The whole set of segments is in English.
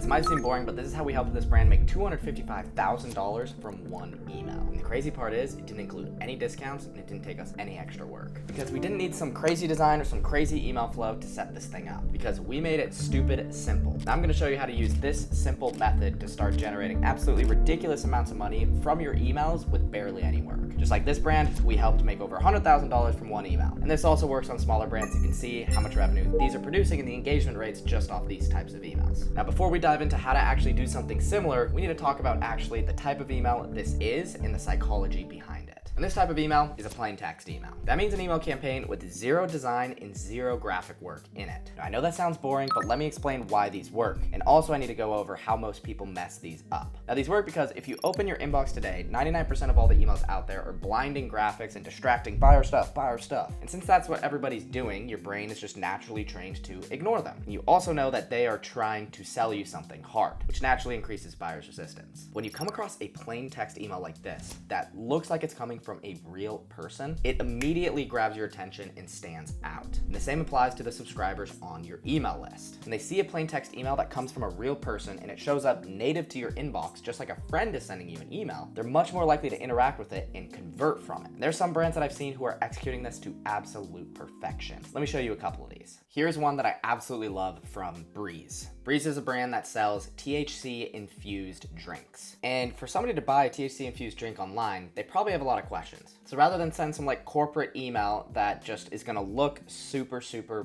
might seem boring, but this is how we helped this brand make $255,000 from one email. And the crazy part is, it didn't include any discounts and it didn't take us any extra work. Because we didn't need some crazy design or some crazy email flow to set this thing up. Because we made it stupid simple. Now I'm gonna show you how to use this simple method to start generating absolutely ridiculous amounts of money from your emails with barely any work. Just like this brand, we helped make over $100,000 from one email. And this also works on smaller brands. You can see how much revenue these are producing and the engagement rates just off these types of emails. Now, before we dive into how to actually do something similar, we need to talk about actually the type of email this is and the psychology behind it. And this type of email is a plain text email. That means an email campaign with zero design and zero graphic work in it. Now, I know that sounds boring, but let me explain why these work. And also I need to go over how most people mess these up. Now, these work because if you open your inbox today, 99% of all the emails out there are blinding graphics and distracting, buy our stuff, buy our stuff. And since that's what everybody's doing, your brain is just naturally trained to ignore them. And you also know that they are trying to sell you something hard, which naturally increases buyer's resistance. When you come across a plain text email like this, that looks like it's coming from a real person, it immediately grabs your attention and stands out. And the same applies to the subscribers on your email list. When they see a plain text email that comes from a real person and it shows up native to your inbox, just like a friend is sending you an email, they're much more likely to interact with it and convert from it. And there's some brands that I've seen who are executing this to absolute perfection. Let me show you a couple of these. Here's one that I absolutely love from Breeze. Breeze is a brand that sells THC-infused drinks. And for somebody to buy a THC-infused drink online, they probably have a lot of questions. So rather than send some like corporate email that just is gonna look super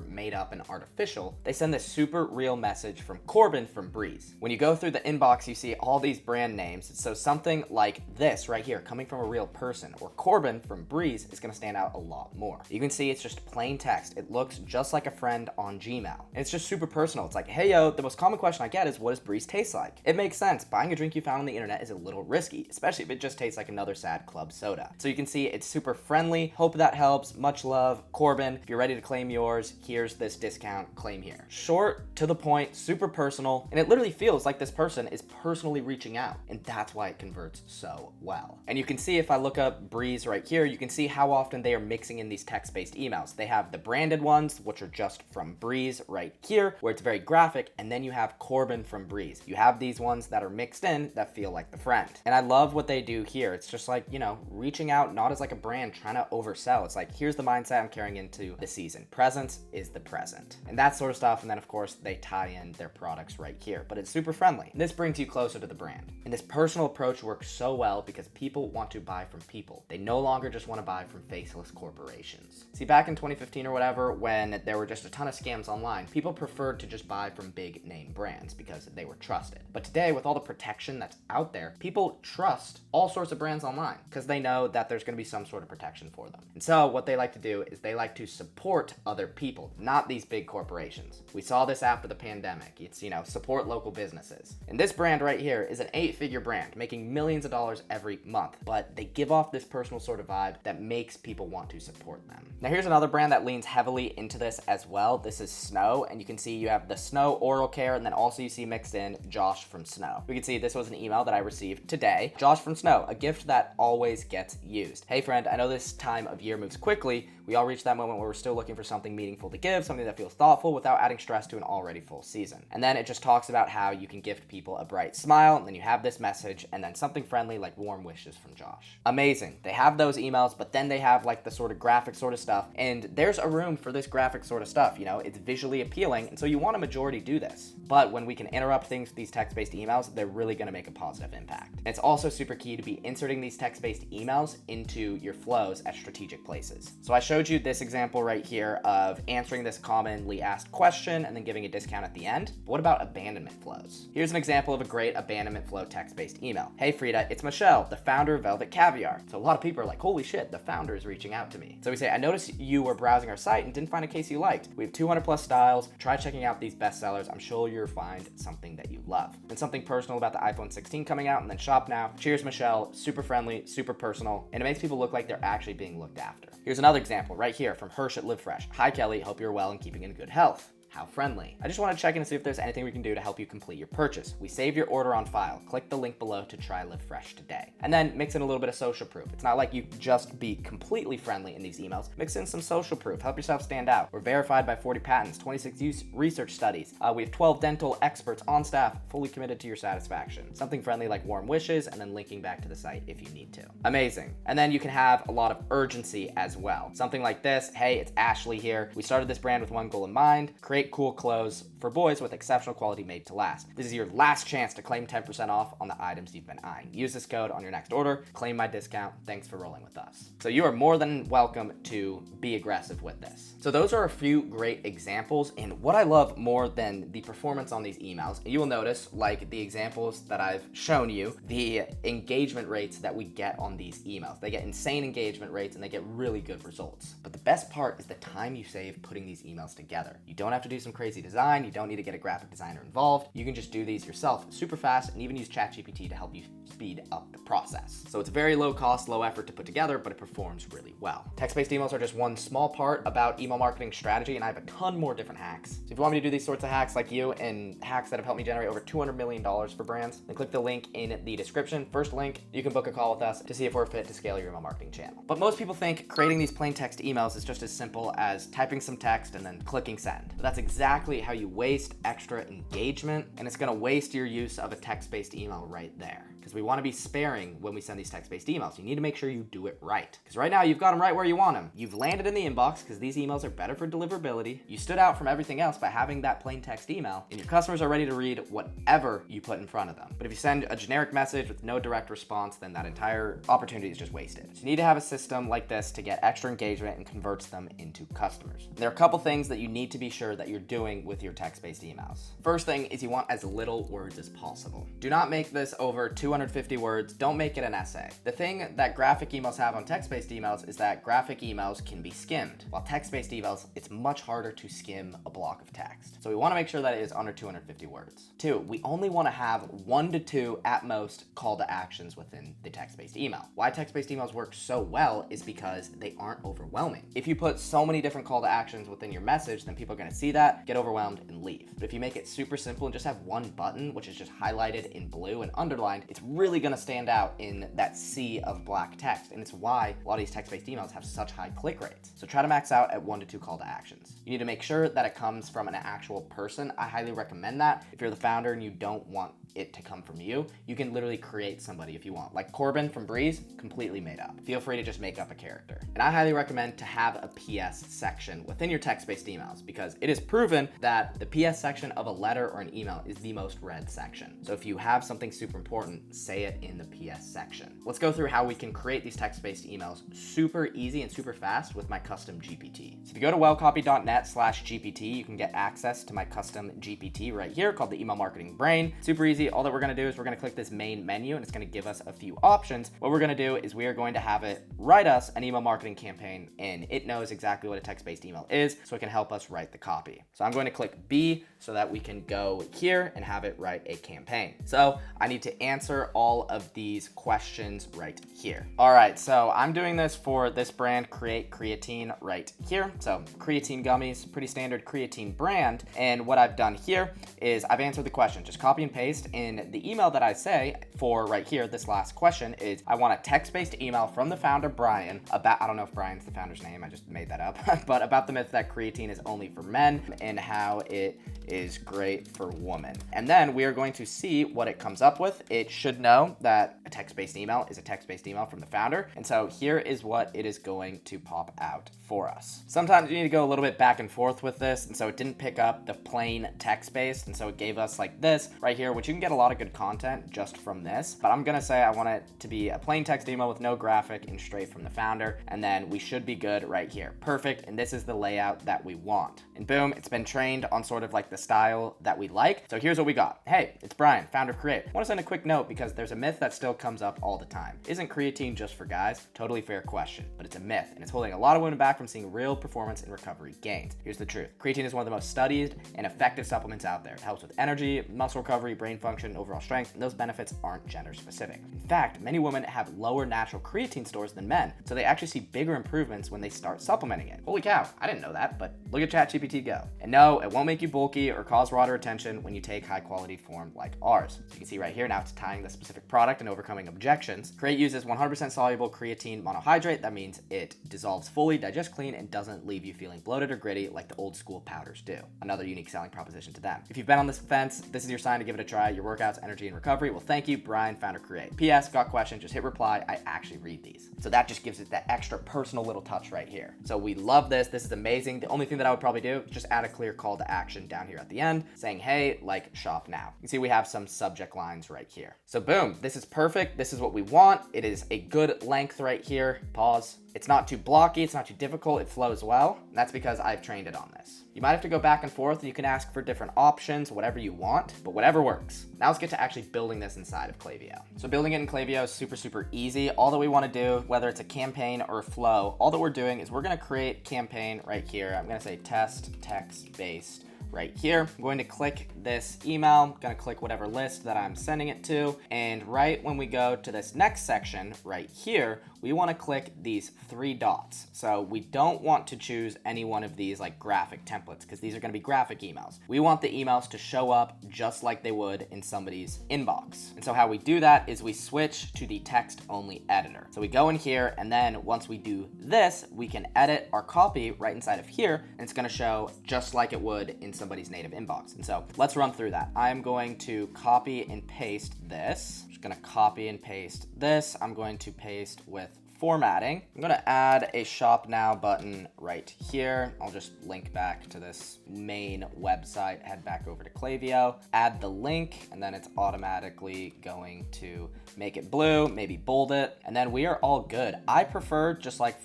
made up and artificial, they send this super real message from Corbin from Breeze. When you go through the inbox, you see all these brand names. So something like this right here, coming from a real person, or Corbin from Breeze, is gonna stand out a lot more. You can see it's just plain text. It looks just like a friend on Gmail. And it's just super personal. It's like, hey yo, the most common question I get is, what does Breeze taste like? It makes sense. Buying a drink you found on the internet is a little risky, especially if it just tastes like another sad club soda. So you can see it's super friendly. Hope that helps. Much love, Corbin. If you're ready to claim yours, here's this discount, claim here. Short, to the point, super personal, and it literally feels like this person is personally reaching out, and that's why it converts so well. And you can see if I look up Breeze right here, you can see how often they are mixing in these text-based emails. They have the branded ones, which are just from Breeze right here, where it's very graphic, and then you have Corbin from Breeze. You have these ones that are mixed in that feel like the friend. And I love what they do here. It's just like, you know, reaching out not as like a brand trying to oversell. It's like, here's the mindset I'm carrying into the season. Presence is the present. And that sort of stuff. And then of course they tie in their products right here, but it's super friendly. This brings you closer to the brand. And this personal approach works so well because people want to buy from people. They no longer just want to buy from faceless corporations. See, back in 2015 or whatever, when there were just a ton of scams online, people preferred to just buy from big name brands because they were trusted. But today, with all the protection that's out there, people trust all sorts of brands online because they know that there's going to be some sort of protection for them. And so what they like to do is they like to support other people, not these big corporations. We saw this after the pandemic. It's, you know, support local businesses. And this brand right here is an 8-figure brand making millions of dollars every month, but they give off this personal sort of vibe that makes people want to support them. Now here's another brand that leans heavily into this as well. This is Snow, and you can see you have the Snow oral care, and then also you see mixed in Josh from Snow. We can see this was an email that I received today. Josh from Snow, a gift that always gets used. Hey friend, I know this time of year moves quickly. We all reach that moment where we're still looking for something meaningful to give, something that feels thoughtful without adding stress to an already full season. And then it just talks about how you can gift people a bright smile, and then you have this message, and then something friendly like warm wishes from Josh. Amazing. They have those emails, but then they have like the sort of graphic sort of stuff, and there's a room for this graphic sort of stuff, you know, it's visually appealing, and so you want a majority do this. But when we can interrupt things with these text-based emails, they're really gonna make a positive impact. And it's also super key to be inserting these text-based emails into your flows at strategic places. So I showed you this example right here of answering this commonly asked question and then giving a discount at the end. But what about abandonment flows? Here's an example of a great abandonment flow text-based email. Hey Frida, it's Michelle, the founder of Velvet Caviar. So a lot of people are like, holy shit, the founder is reaching out to me. So we say, I noticed you were browsing our site and didn't find a case you liked. We have 200 plus styles. Try checking out these bestsellers. I'm sure you'll find something that you love. And something personal about the iPhone 16 coming out, and then shop now. Cheers, Michelle. Super friendly, super personal, and it makes people look like they're actually being looked after. Here's another example right here from Hirsch at Live Fresh. Hi Kelly, hope you're well and keeping in good health. how friendly. I just want to check in and see if there's anything we can do to help you complete your purchase. We save your order on file. Click the link below to try Live Fresh today. And then mix in a little bit of social proof. It's not like you just be completely friendly in these emails. Mix in some social proof. Help yourself stand out. We're verified by 40 patents, 26 research studies. We have 12 dental experts on staff, fully committed to your satisfaction. Something friendly like warm wishes, and then linking back to the site if you need to. Amazing. And then you can have a lot of urgency as well. Something like this: hey, it's Ashley here. We started this brand with one goal in mind: create cool clothes for boys with exceptional quality made to last. This is your last chance to claim 10% off on the items you've been eyeing. Use this code on your next order. Claim my discount. Thanks for rolling with us. So you are more than welcome to be aggressive with this. So those are a few great examples, and what I love more than the performance on these emails, you will notice, like the examples that I've shown you, the engagement rates that we get on these emails. They get insane engagement rates and they get really good results. But the best part is the time you save putting these emails together. You don't have to do some crazy design. You don't need to get a graphic designer involved. You can just do these yourself super fast and even use ChatGPT to help you speed up the process. So it's very low cost, low effort to put together, but it performs really well. Text-based emails are just one small part about email marketing strategy, and I have a ton more different hacks. So if you want me to do these sorts of hacks like you, and hacks that have helped me generate over $200 million for brands, then click the link in the description. First link, you can book a call with us to see if we're fit to scale your email marketing channel. But most people think creating these plain text emails is just as simple as typing some text and then clicking send. But that's exactly how you waste extra engagement, and it's gonna waste your use of a text-based email right there. Because we want to be sparing when we send these text-based emails. You need to make sure you do it right. Because right now you've got them right where you want them. You've landed in the inbox because these emails are better for deliverability. You stood out from everything else by having that plain text email, and your customers are ready to read whatever you put in front of them. But if you send a generic message with no direct response, then that entire opportunity is just wasted. So you need to have a system like this to get extra engagement and converts them into customers. There are a couple things that you need to be sure that you're doing with your text-based emails. First thing is you want as little words as possible. Do not make this over 250 words. Don't make it an essay. The thing that graphic emails have on text-based emails is that graphic emails can be skimmed, while text-based emails, it's much harder to skim a block of text. So we want to make sure that it is under 250 words. Two, we only want to have 1 to 2 at most call to actions within the text-based email. Why text-based emails work so well is because they aren't overwhelming. If you put so many different call to actions within your message, then people are going to see that, get overwhelmed, and leave. But if you make it super simple and just have one button, which is just highlighted in blue and underlined, it's really going to stand out in that sea of black text. And it's why a lot of these text-based emails have such high click rates. So try to max out at 1 to 2 call to actions. You need to make sure that it comes from an actual person. I highly recommend that. If you're the founder and you don't want it to come from you, you can literally create somebody if you want. Like Corbin from Breeze, completely made up. Feel free to just make up a character. And I highly recommend to have a PS section within your text-based emails, because it is proven that the PS section of a letter or an email is the most read section. So if you have something super important, say it in the PS section. Let's go through how we can create these text-based emails super easy and super fast with my custom GPT. So if you go to wellcopy.net/GPT, you can get access to my custom GPT right here called the Email Marketing Brain. Super easy. All that we're going to do is we're going to click this main menu, and it's going to give us a few options. What we're going to do is we are going to have it write us an email marketing campaign, and it knows exactly what a text-based email is, so it can help us write the copy. So I'm going to click B so that we can go here and have it write a campaign. So I need to answer all of these questions right here. All right, so I'm doing this for this brand, Create Creatine, right here. So creatine gummies, pretty standard creatine brand. And what I've done here is I've answered the question. Just copy and paste in the email that I say for right here. This last question is I want a text-based email from the founder, Brian, about, I don't know if Brian's the founder's name, I just made that up, but about the myth that creatine is only for men and how it is great for women. And then we are going to see what it comes up with. It should know that a text-based email is a text-based email from the founder. And so here is what it is going to pop out for us. Sometimes you need to go a little bit back and forth with this. And so it didn't pick up the plain text-based. And so it gave us like this right here, which you can get a lot of good content just from this. But I'm going to say I want it to be a plain text email with no graphic and straight from the founder. And then we should be good right here. Perfect. And this is the layout that we want. And boom, it's been trained on sort of like the style that we like. So here's what we got. Hey, it's Brian, founder of Create. I want to send a quick note because there's a myth that still comes up all the time. Isn't creatine just for guys? Totally fair question, but it's a myth, and it's holding a lot of women back from seeing real performance and recovery gains. Here's the truth. Creatine is one of the most studied and effective supplements out there. It helps with energy, muscle recovery, brain function, overall strength, and those benefits aren't gender specific. In fact, many women have lower natural creatine stores than men, so they actually see bigger improvements when they start supplementing it. Holy cow, I didn't know that, but look at ChatGPT go. And no, it won't make you bulky or cause water retention when you take high quality form like ours. So you can see right here now it's tying the specific product and overcoming objections. Create uses 100% soluble creatine monohydrate. That means it dissolves fully, digests clean, and doesn't leave you feeling bloated or gritty like the old school powders do. Another unique selling proposition to them. If you've been on this fence, this is your sign to give it a try. Your workouts, energy, and recovery. Well, thank you, Brian, founder Create. PS, got questions, just hit reply. I actually read these. So that just gives it that extra personal little touch right here. So we love this. This is amazing. The only thing that I would probably do is just add a clear call to action down here at the end saying, hey, like, shop now. You can see we have some subject lines right here. So boom, this is perfect. This is what we want. It is a good length right here. Pause. It's not too blocky, it's not too difficult, it flows well. And that's because I've trained it on this. You might have to go back and forth, and you can ask for different options, whatever you want, but whatever works. Now let's get to actually building this inside of Klaviyo. So building it in Klaviyo is super easy. All that we want to do, whether it's a campaign or a flow, all that we're doing is we're going to create campaign right here. I'm going to say test text-based right here. I'm going to click this email. I'm going to click whatever list that I'm sending it to. And right when we go to this next section right here, we want to click these 3 dots. So we don't want to choose any one of these like graphic templates because these are going to be graphic emails. We want the emails to show up just like they would in somebody's inbox. And so how we do that is we switch to the text only editor. So we go in here, and then once we do this, we can edit our copy right inside of here, and it's going to show just like it would in somebody's native inbox. And so let's run through that. I'm going to copy and paste this. I'm just going to copy and paste this. I'm going to paste with formatting. I'm going to add a shop now button right here. I'll just link back to this main website, head back over to Klaviyo, add the link, and then it's automatically going to make it blue, maybe bold it, and then we are all good. I prefer just like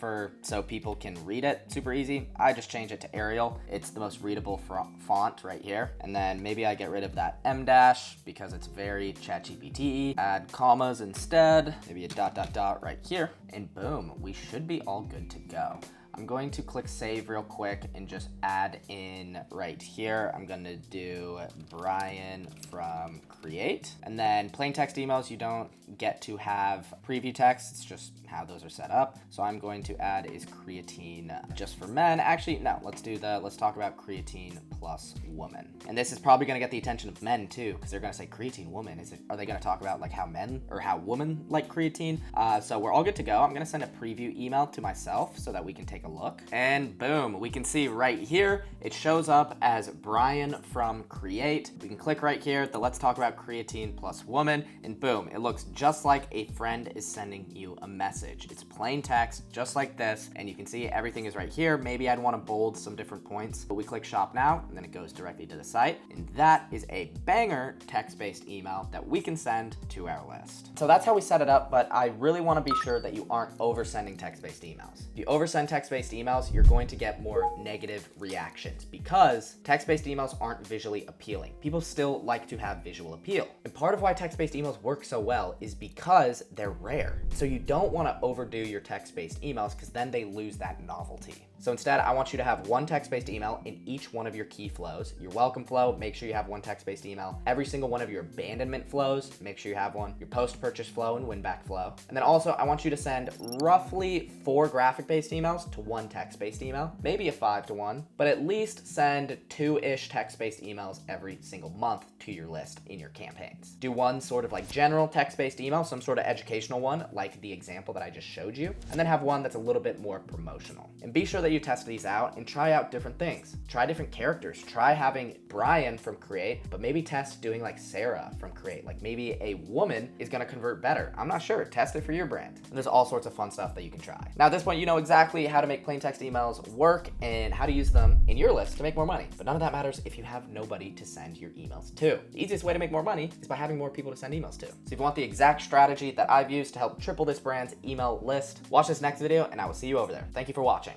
so people can read it super easy, I just change it to Arial. It's the most readable font right here. And then maybe I get rid of that M dash because it's very ChatGPT. Add commas instead, maybe a dot right here. And boom, we should be all good to go. I'm going to click save real quick and just add in right here. I'm going to do Brian from Create. And then plain text emails, you don't get to have preview text. It's just how those are set up. So I'm going to add is creatine just for men. Actually, no, let's talk about creatine plus woman. And this is probably going to get the attention of men too, because they're going to say creatine woman. Are they going to talk about like how men or how women like creatine? So we're all good to go. I'm going to send a preview email to myself so that we can take a look. And boom, we can see right here, it shows up as Brian from Create. We can click right here, the let's talk about creatine plus woman, and boom, it looks just like a friend is sending you a message. It's plain text, just like this, and you can see everything is right here. Maybe I'd want to bold some different points, but we click shop now, and then it goes directly to the site, and that is a banger text-based email that we can send to our list. So that's how we set it up, but I really want to be sure that you aren't oversending text-based emails. If you oversend text-based emails, you're going to get more negative reactions because text-based emails aren't visually appealing. People still like to have visual appeal. And part of why text-based emails work so well is because they're rare. So you don't want to overdo your text-based emails because then they lose that novelty. So instead, I want you to have one text-based email in each one of your key flows. Your welcome flow, make sure you have one text-based email. Every single one of your abandonment flows, make sure you have one. Your post-purchase flow and win-back flow. And then also, I want you to send roughly 4 graphic-based emails to 1 text-based email, maybe a 5 to 1, but at least send 2-ish text-based emails every single month to your list in your campaigns. Do one sort of like general text-based email, some sort of educational one, like the example that I just showed you, and then have one that's a little bit more promotional. And be sure that you test these out and try out different things. Try different characters. Try having Brian from Create, but maybe test doing like Sarah from Create. Like maybe a woman is gonna convert better. I'm not sure. Test it for your brand. And there's all sorts of fun stuff that you can try. Now at this point, you know exactly how to make plain text emails work and how to use them in your list to make more money. But none of that matters if you have nobody to send your emails to. The easiest way to make more money is by having more people to send emails to. So if you want the exact strategy that I've used to help triple this brand's email list, watch this next video and I will see you over there. Thank you for watching.